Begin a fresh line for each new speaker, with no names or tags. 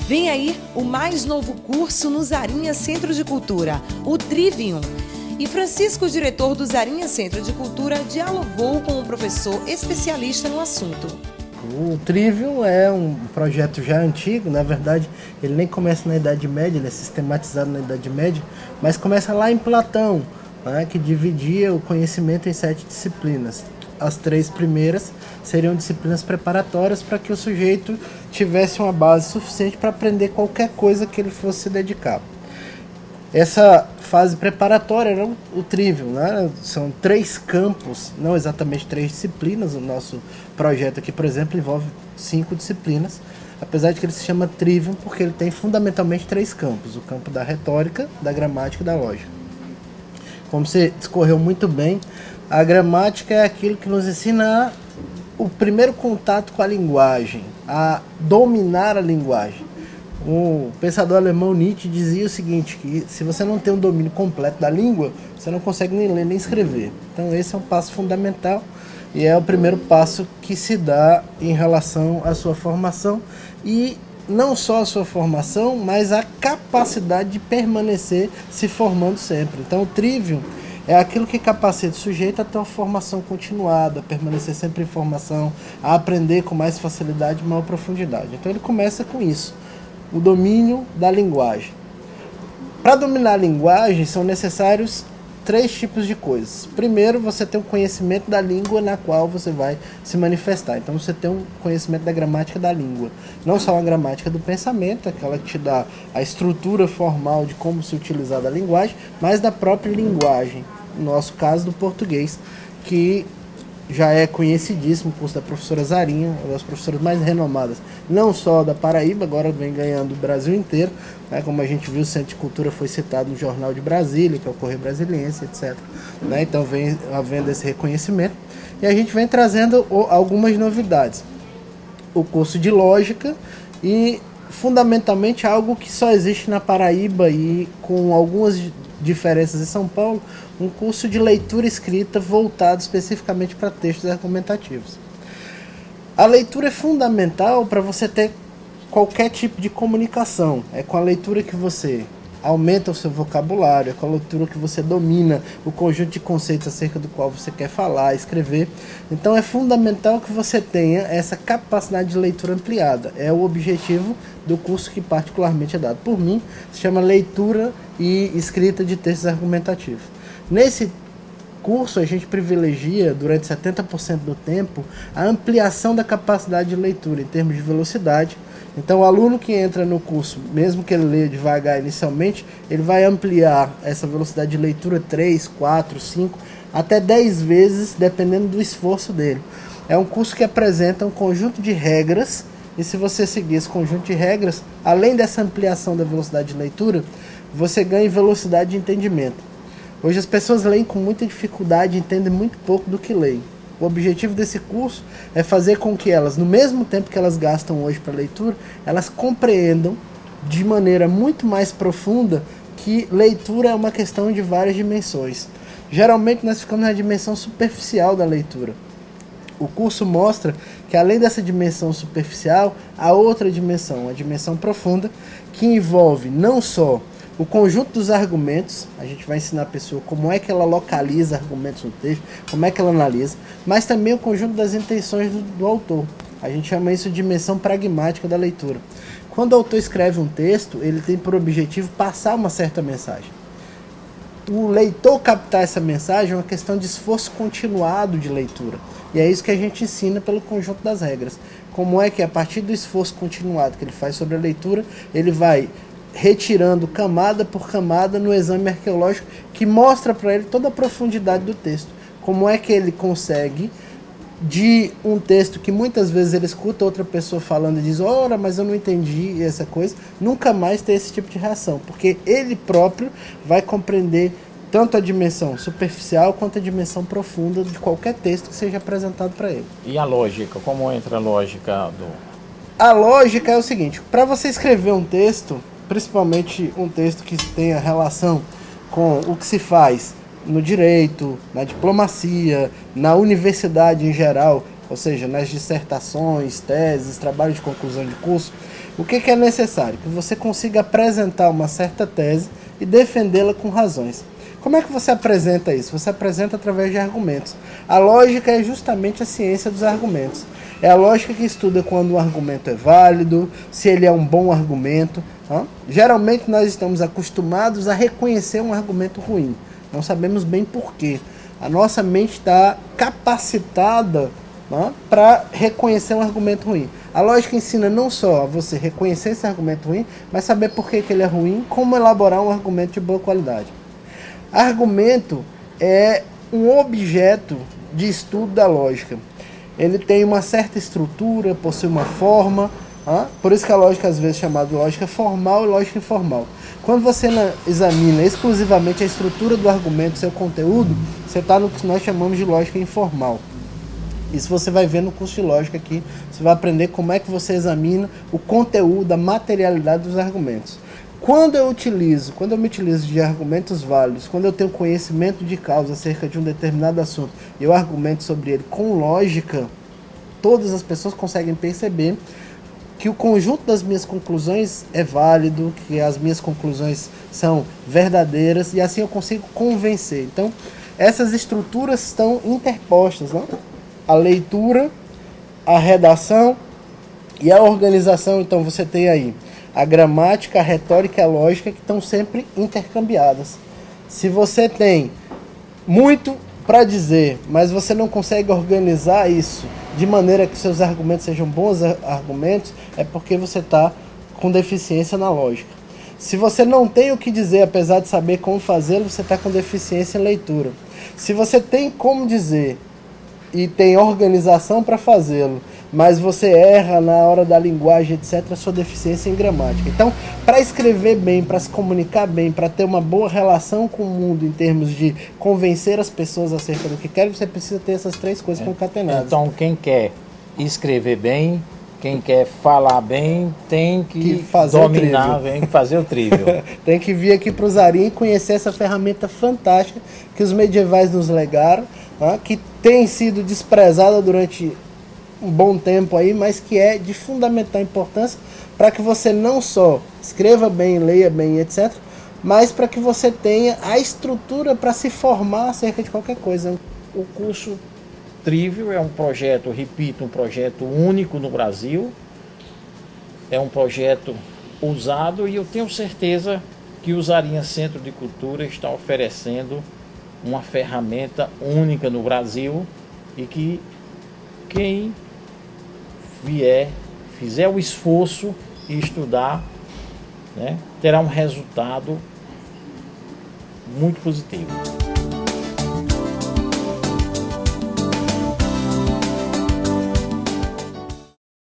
Vem aí o mais novo curso no Zarinha Centro de Cultura, o Trivium. E Francisco, diretor do Zarinha Centro de Cultura, dialogou com o professor especialista no assunto.
O Trivium é um projeto já antigo, na verdade ele nem começa na Idade Média, ele é sistematizado na Idade Média, mas começa lá em Platão, né, que dividia o conhecimento em 7 disciplinas. As 3 primeiras seriam disciplinas preparatórias para que o sujeito tivesse uma base suficiente para aprender qualquer coisa que ele fosse se dedicar. Essa fase preparatória era o Trivium, né? São 3 campos, não exatamente 3 disciplinas. O nosso projeto aqui, por exemplo, envolve 5 disciplinas, apesar de que ele se chama Trivium porque ele tem fundamentalmente 3 campos: o campo da retórica, da gramática e da lógica. Como você discorreu muito bem, a gramática é aquilo que nos ensina o primeiro contato com a linguagem, a dominar a linguagem. O pensador alemão Nietzsche dizia o seguinte, que se você não tem um domínio completo da língua, você não consegue nem ler nem escrever. Então esse é um passo fundamental e é o primeiro passo que se dá em relação à sua formação, e não só a sua formação, mas a capacidade de permanecer se formando sempre. Então o Trivium é aquilo que capacita o sujeito a ter uma formação continuada, a permanecer sempre em formação, a aprender com mais facilidade e maior profundidade. Então ele começa com isso: o domínio da linguagem. Para dominar a linguagem são necessários 3 tipos de coisas. Primeiro, você tem um conhecimento da língua na qual você vai se manifestar. Então você tem um conhecimento da gramática da língua. Não só a gramática do pensamento, aquela que te dá a estrutura formal de como se utilizar da linguagem, mas da própria linguagem. No nosso caso, do português, que já é conhecidíssimo, o curso da professora Zarinha, uma das professoras mais renomadas, não só da Paraíba, agora vem ganhando o Brasil inteiro, né? Como a gente viu, o Centro de Cultura foi citado no Jornal de Brasília, que é o Correio Brasiliense, etc. Né? Então vem havendo esse reconhecimento, e a gente vem trazendo algumas novidades. O curso de Lógica e, fundamentalmente, algo que só existe na Paraíba e com algumas diferenças em São Paulo, um curso de leitura escrita voltado especificamente para textos argumentativos. A leitura é fundamental para você ter qualquer tipo de comunicação. É com a leitura que você aumenta o seu vocabulário, é com a leitura que você domina o conjunto de conceitos acerca do qual você quer falar, escrever. Então é fundamental que você tenha essa capacidade de leitura ampliada. É o objetivo do curso que particularmente é dado por mim, se chama Leitura e Escrita de Textos Argumentativos. Nesse curso a gente privilegia, durante 70% do tempo, a ampliação da capacidade de leitura em termos de velocidade. Então o aluno que entra no curso, mesmo que ele leia devagar inicialmente, ele vai ampliar essa velocidade de leitura 3, 4, 5, até 10 vezes, dependendo do esforço dele. É um curso que apresenta um conjunto de regras, e se você seguir esse conjunto de regras, além dessa ampliação da velocidade de leitura, você ganha velocidade de entendimento. Hoje as pessoas leem com muita dificuldade e entendem muito pouco do que leem. O objetivo desse curso é fazer com que elas, no mesmo tempo que elas gastam hoje para leitura, elas compreendam de maneira muito mais profunda que leitura é uma questão de várias dimensões. Geralmente nós ficamos na dimensão superficial da leitura. O curso mostra que além dessa dimensão superficial, há outra dimensão, a dimensão profunda, que envolve não só o conjunto dos argumentos, a gente vai ensinar a pessoa como é que ela localiza argumentos no texto, como é que ela analisa, mas também o conjunto das intenções do autor. A gente chama isso de dimensão pragmática da leitura. Quando o autor escreve um texto, ele tem por objetivo passar uma certa mensagem. O leitor captar essa mensagem é uma questão de esforço continuado de leitura. E é isso que a gente ensina pelo conjunto das regras. Como é que, a partir do esforço continuado que ele faz sobre a leitura, ele vai retirando camada por camada no exame arqueológico que mostra para ele toda a profundidade do texto. Como é que ele consegue, de um texto que muitas vezes ele escuta outra pessoa falando e diz: ora, mas eu não entendi essa coisa, nunca mais ter esse tipo de reação, porque ele próprio vai compreender tanto a dimensão superficial quanto a dimensão profunda de qualquer texto que seja apresentado para ele.
E a lógica? Como entra a lógica do...
A lógica é o seguinte: para você escrever um texto, principalmente um texto que tenha relação com o que se faz no direito, na diplomacia, na universidade em geral, ou seja, nas dissertações, teses, trabalhos de conclusão de curso, O que é necessário? Que você consiga apresentar uma certa tese e defendê-la com razões. Como é que você apresenta isso? Você apresenta através de argumentos. A lógica é justamente a ciência dos argumentos. É a lógica que estuda quando um argumento é válido, se ele é um bom argumento. Geralmente nós estamos acostumados a reconhecer um argumento ruim. Não sabemos bem porquê. A nossa mente está capacitada para reconhecer um argumento ruim. A lógica ensina não só a você reconhecer esse argumento ruim, mas saber por que ele é ruim, como elaborar um argumento de boa qualidade. Argumento é um objeto de estudo da lógica. Ele tem uma certa estrutura, possui uma forma, por isso que a lógica às vezes é chamada de lógica formal e lógica informal. Quando você examina exclusivamente a estrutura do argumento, seu conteúdo, você está no que nós chamamos de lógica informal. Isso você vai ver no curso de lógica aqui, você vai aprender como é que você examina o conteúdo, a materialidade dos argumentos. Quando eu me utilizo de argumentos válidos, quando eu tenho conhecimento de causa acerca de um determinado assunto e eu argumento sobre ele com lógica, todas as pessoas conseguem perceber que o conjunto das minhas conclusões é válido, que as minhas conclusões são verdadeiras e assim eu consigo convencer. Então, essas estruturas estão interpostas, não? A leitura, a redação e a organização. Então você tem aí a gramática, a retórica e a lógica que estão sempre intercambiadas. Se você tem muito para dizer, mas você não consegue organizar isso de maneira que seus argumentos sejam bons argumentos, é porque você está com deficiência na lógica. Se você não tem o que dizer, apesar de saber como fazê-lo, você está com deficiência em leitura. Se você tem como dizer e tem organização para fazê-lo, mas você erra na hora da linguagem, etc., a sua deficiência em gramática. Então, para escrever bem, para se comunicar bem, para ter uma boa relação com o mundo em termos de convencer as pessoas acerca do que querem, você precisa ter essas três coisas concatenadas.
Então, quem quer escrever bem, quem quer falar bem, tem que dominar, tem que fazer o trivial.
Tem que vir aqui para o Zarinha e conhecer essa ferramenta fantástica que os medievais nos legaram, que tem sido desprezada durante um bom tempo aí, mas que é de fundamental importância para que você não só escreva bem, leia bem, etc., mas para que você tenha a estrutura para se formar acerca de qualquer coisa.
O curso Trivial é um projeto, repito, um projeto único no Brasil. É um projeto ousado e eu tenho certeza que o Zarinha Centro de Cultura está oferecendo uma ferramenta única no Brasil e que quem fizer o esforço e estudar, terá um resultado muito positivo.